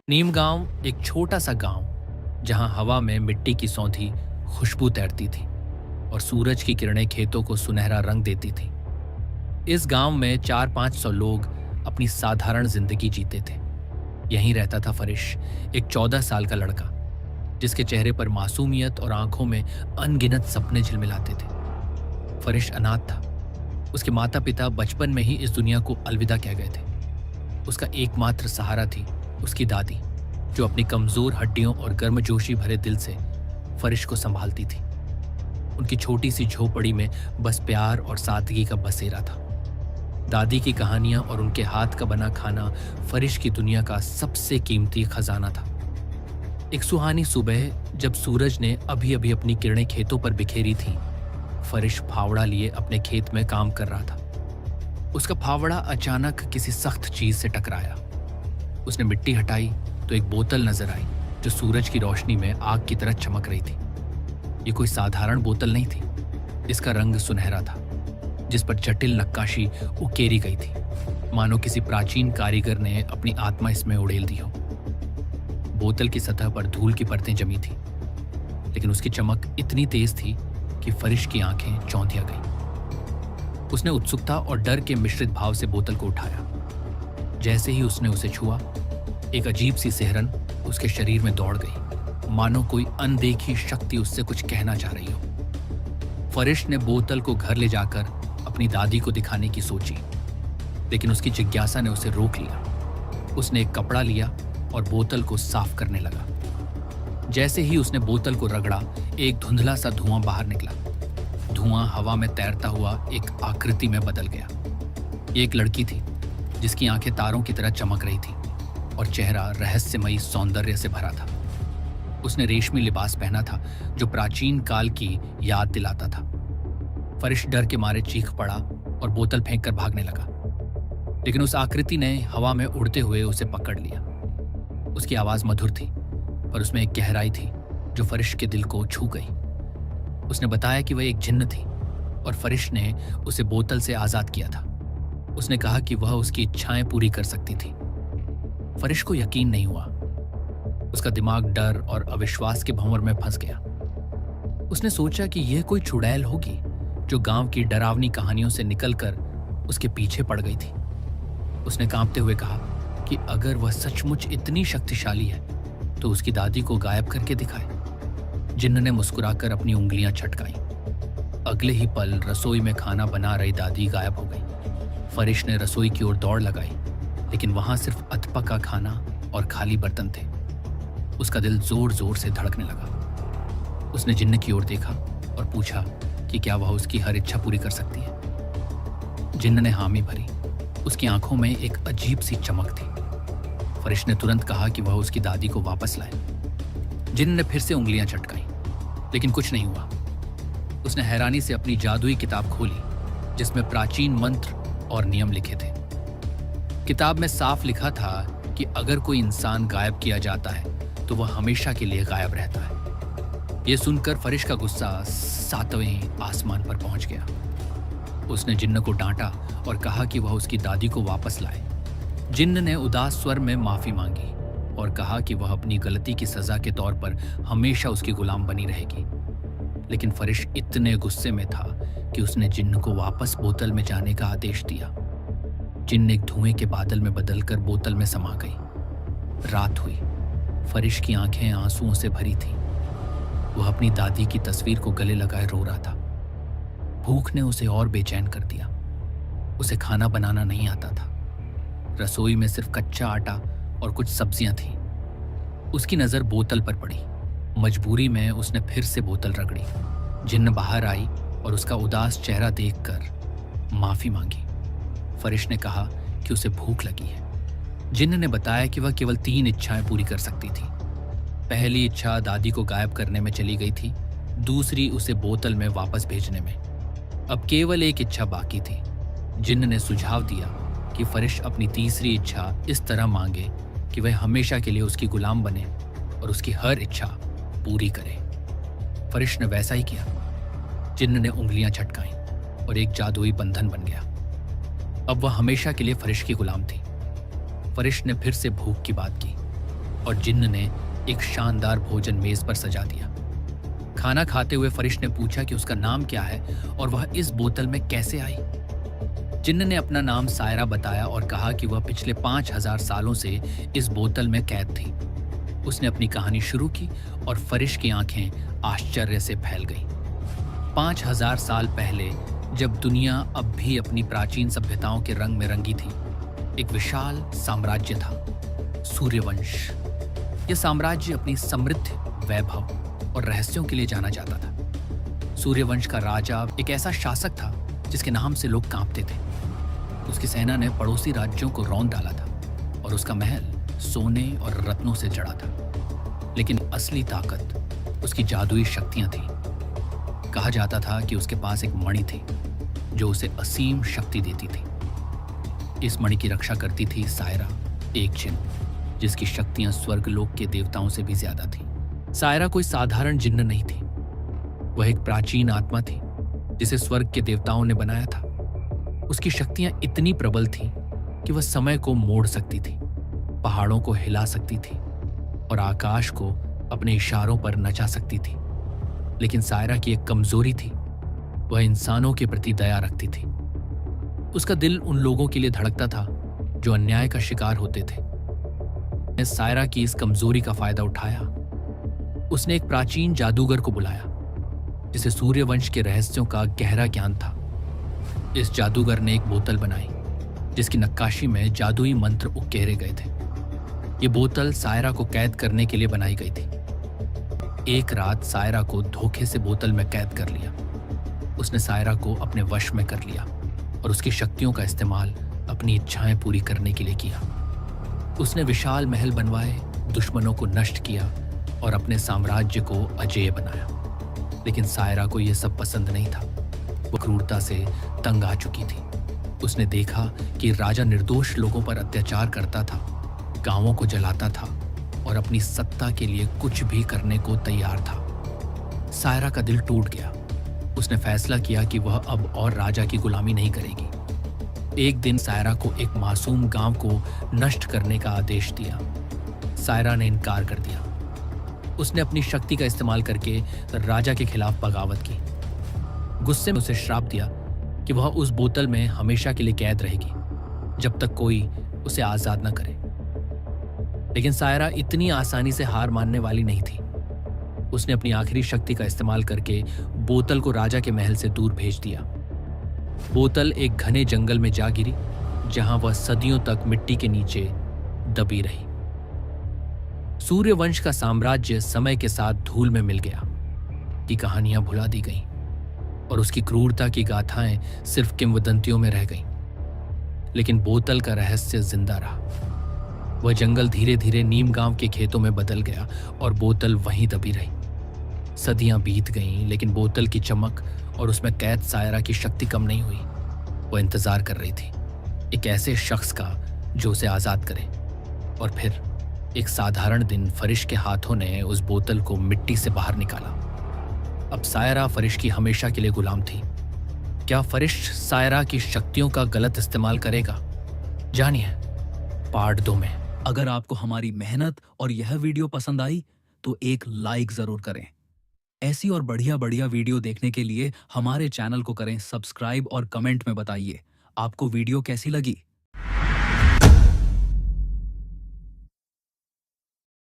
नीम गांव एक छोटा सा गांव जहां हवा में मिट्टी की सौंधी खुशबू तैरती थी और सूरज की किरणें खेतों को सुनहरा रंग देती थी। इस गांव में 400-500 लोग अपनी साधारण जिंदगी जीते थे। यहीं रहता था फरिश, एक 14 साल का लड़का जिसके चेहरे पर मासूमियत और आंखों में अनगिनत सपने झिलमिलाते थे। फरिश अनाथ था। उसके माता पिता बचपन में ही इस दुनिया को अलविदा कह गए थे। उसका एकमात्र सहारा थी उसकी दादी, जो अपनी कमजोर हड्डियों और गर्मजोशी भरे दिल से फरिश को संभालती थी। उनकी छोटी सी झोपड़ी में बस प्यार और सादगी का बसेरा था। दादी की कहानियां और उनके हाथ का बना खाना फरिश की दुनिया का सबसे कीमती खजाना था। एक सुहानी सुबह जब सूरज ने अभी अभी अपनी किरणें खेतों पर बिखेरी थी, फरिश फावड़ा लिए अपने खेत में काम कर रहा था। उसका फावड़ा अचानक किसी सख्त चीज से टकराया। उसने मिट्टी हटाई तो एक बोतल नजर आई जो सूरज की रोशनी में आग की तरह चमक रही थी। ये कोई साधारण बोतल नहीं थी। इसका रंग सुनहरा था, जिस पर जटिल नक्काशी उकेरी गई थी, मानो किसी प्राचीन कारीगर ने अपनी आत्मा इसमें उड़ेल दी हो। बोतल की सतह पर धूल की परतें जमी थी, लेकिन उसकी चमक इतनी तेज थी कि फरिश की आंखें चौंधिया गईं। उसने उत्सुकता और डर के मिश्रित भाव से बोतल को उठाया। जैसे ही उसने उसे छुआ, एक अजीब सी सिहरन उसके शरीर में दौड़ गई, मानो कोई अनदेखी शक्ति उससे कुछ कहना चाह रही हो। फरिश ने बोतल को घर ले जाकर अपनी दादी को दिखाने की सोची, लेकिन उसकी जिज्ञासा ने उसे रोक लिया। उसने एक कपड़ा लिया और बोतल को साफ करने लगा। जैसे ही उसने बोतल को रगड़ा, एक धुंधला सा धुआं बाहर निकला। धुआं हवा में तैरता हुआ एक आकृति में बदल गया। ये एक लड़की थी जिसकी आंखें तारों की तरह चमक रही थी और चेहरा रहस्यमयी सौंदर्य से भरा था। उसने रेशमी लिबास पहना था जो प्राचीन काल की याद दिलाता था। फरिश डर के मारे चीख पड़ा और बोतल फेंक कर भागने लगा, लेकिन उस आकृति ने हवा में उड़ते हुए उसे पकड़ लिया। उसकी आवाज मधुर थी, पर उसमें एक गहराई थी जो फरिश के दिल को छू गई। उसने बताया कि वह एक जिन्न थी और फरिश ने उसे बोतल से आजाद किया था। उसने कहा कि वह उसकी इच्छाएं पूरी कर सकती थी। फरिश को यकीन नहीं हुआ। उसका दिमाग डर और अविश्वास के भंवर में फंस गया। उसने सोचा कि यह कोई चुड़ैल होगी जो गांव की डरावनी कहानियों से निकलकर उसके पीछे पड़ गई थी। उसने कांपते हुए कहा कि अगर वह सचमुच इतनी शक्तिशाली है तो उसकी दादी को गायब करके दिखाए। जिन्न ने मुस्कुराकर अपनी उंगलियां छटकाई। अगले ही पल रसोई में खाना बना रही दादी गायब हो गई। फरिश ने रसोई की ओर दौड़ लगाई, लेकिन वहां सिर्फ अधपका खाना और खाली बर्तन थे। उसका दिल जोर जोर से धड़कने लगा। उसने जिन्न की ओर देखा और पूछा कि क्या वह उसकी हर इच्छा पूरी कर सकती है। जिन्न ने हामी भरी। उसकी आंखों में एक अजीब सी चमक थी। फरिश ने तुरंत कहा कि वह उसकी दादी को वापस लाए। जिन्न ने फिर से उंगलियां चटकाई, लेकिन कुछ नहीं हुआ। उसने हैरानी से अपनी जादुई किताब खोली जिसमें प्राचीन मंत्र और नियम लिखे थे। किताब में साफ लिखा था कि अगर कोई इंसान गायब किया जाता है तो वह हमेशा के लिए गायब रहता है। यह सुनकर फरिश का गुस्सा 7वें आसमान पर पहुंच गया। उसने जिन्न को डांटा और कहा कि वह उसकी दादी को वापस लाए। जिन्न ने उदास स्वर में माफी मांगी और कहा कि वह अपनी गलती की सजा के तौर पर हमेशा उसकी गुलाम बनी रहेगी। लेकिन फरिश इतने गुस्से में था कि उसने जिन्न को वापस बोतल में जाने का आदेश दिया। जिन्न एक धुएं के बादल में बदलकर बोतल में समा गई। रात हुई। फरिश की आंखें आंसुओं से भरी थीं। वह अपनी दादी की तस्वीर को गले लगाए रो रहा था। भूख ने उसे और बेचैन कर दिया। उसे खाना बनाना नहीं आता था। रसोई में सिर्फ कच्चा आटा और कुछ सब्जियां थीं। उसकी नजर बोतल पर पड़ी। मजबूरी में उसने फिर से बोतल रगड़ी। जिन्न बाहर आई और उसका उदास चेहरा देखकर माफी मांगी। फरिश ने कहा कि उसे भूख लगी है। जिन्न ने बताया कि वह केवल 3 इच्छाएं पूरी कर सकती थी। पहली इच्छा दादी को गायब करने में चली गई थी, दूसरी उसे बोतल में वापस भेजने में। अब केवल एक इच्छा बाकी थी। जिन्न ने सुझाव दिया कि फरिश अपनी तीसरी इच्छा इस तरह मांगे कि वह हमेशा के लिए उसकी गुलाम बने और उसकी हर इच्छा पूरी करे। फरिश ने वैसा ही किया। जिन्न ने उंगलियां झटकाईं और एक जादुई बंधन बन गया। अब वह हमेशा के लिए फरिश की गुलाम थी। फरिश ने फिर से भूख की बात की। और जिन्न ने एक शानदार भोजन मेज पर सजा दिया। खाना खाते हुए फरिश ने पूछा कि उसका नाम क्या है और वह इस बोतल में कैसे आई। जिन्न ने अपना नाम सायरा बताया और कहा कि वह पिछले 5000 सालों से इस बोतल में कैद थी। उसने अपनी कहानी शुरू की और फरिश की आंखें आश्चर्य से फैल गईं। 5000 साल पहले, जब दुनिया अब भी अपनी प्राचीन सभ्यताओं के रंग में रंगी थी, एक विशाल साम्राज्य था, सूर्यवंश। यह साम्राज्य अपनी समृद्ध, वैभव और रहस्यों के लिए जाना जाता था। सूर्यवंश का राजा एक ऐसा शासक था जिसके नाम से लोग कांपते थे। उसकी सेना ने पड़ोसी राज्यों को रौंद डाला था और उसका महल सोने और रत्नों से जड़ा था। लेकिन असली ताकत उसकी जादुई शक्तियां थीं। कहा जाता था कि उसके पास एक मणि थी जो उसे असीम शक्ति देती थी। इस मणि की रक्षा करती थी सायरा, एक जिन्न जिसकी शक्तियां स्वर्गलोक के देवताओं से भी ज्यादा थीं। सायरा कोई साधारण जिन्न नहीं थी। वह एक प्राचीन आत्मा थी जिसे स्वर्ग के देवताओं ने बनाया था। उसकी शक्तियां इतनी प्रबल थीं कि वह समय को मोड़ सकती थी, पहाड़ों को हिला सकती थी और आकाश को अपने इशारों पर नचा सकती थी। लेकिन सायरा की एक कमजोरी थी, वह इंसानों के प्रति दया रखती थी। उसका दिल उन लोगों के लिए धड़कता था जो अन्याय का शिकार होते थे। उसने सायरा की इस कमजोरी का फायदा उठाया। उसने एक प्राचीन जादूगर को बुलाया जिसे सूर्यवंश के रहस्यों का गहरा ज्ञान था। इस जादूगर ने एक बोतल बनाई जिसकी नक्काशी में जादुई मंत्र उकेरे गए थे। ये बोतल सायरा को कैद करने के लिए बनाई गई थी। एक रात सायरा को धोखे से बोतल में कैद कर लिया। उसने सायरा को अपने वश में कर लिया और उसकी शक्तियों का इस्तेमाल अपनी इच्छाएं पूरी करने के लिए किया। उसने विशाल महल बनवाए, दुश्मनों को नष्ट किया और अपने साम्राज्य को अजेय बनाया। लेकिन सायरा को यह सब पसंद नहीं था। वो क्रूरता से तंग आ चुकी थी। उसने देखा कि राजा निर्दोष लोगों पर अत्याचार करता था, गांवों को जलाता था और अपनी सत्ता के लिए कुछ भी करने को तैयार था। सायरा का दिल टूट गया। उसने फैसला किया कि वह अब और राजा की गुलामी नहीं करेगी। एक दिन सायरा को एक मासूम गांव को नष्ट करने का आदेश दिया। सायरा ने इनकार कर दिया। उसने अपनी शक्ति का इस्तेमाल करके राजा के खिलाफ बगावत की। गुस्से में उसे श्राप दिया कि वह उस बोतल में हमेशा के लिए कैद रहेगी जब तक कोई उसे आजाद न करे। लेकिन सायरा इतनी आसानी से हार मानने वाली नहीं थी। उसने अपनी आखिरी शक्ति का इस्तेमाल करके बोतल को राजा के महल से दूर भेज दिया। बोतल एक घने जंगल में जा गिरी जहां वह सदियों तक मिट्टी के नीचे दबी रही। सूर्यवंश का साम्राज्य समय के साथ धूल में मिल गया, की कहानियां भुला दी गईं और उसकी क्रूरता की गाथाएं सिर्फ किंवदंतियों में रह गईं। लेकिन बोतल का रहस्य जिंदा रहा। वह जंगल धीरे धीरे नीम गांव के खेतों में बदल गया और बोतल वहीं दबी रही। सदियां बीत गईं, लेकिन बोतल की चमक और उसमें कैद सायरा की शक्ति कम नहीं हुई। वह इंतजार कर रही थी, एक ऐसे शख्स का जो उसे आजाद करे। और फिर एक साधारण दिन फरिश के हाथों ने उस बोतल को मिट्टी से बाहर निकाला। अब सायरा फरिश की हमेशा के लिए गुलाम थी। क्या फरिश सायरा की शक्तियों का गलत इस्तेमाल करेगा? जानिए पार्ट 2 में। अगर आपको हमारी मेहनत और यह वीडियो पसंद आई तो एक लाइक जरूर करें। ऐसी और बढ़िया बढ़िया वीडियो देखने के लिए हमारे चैनल को करें सब्सक्राइब और कमेंट में बताइए आपको वीडियो कैसी लगी।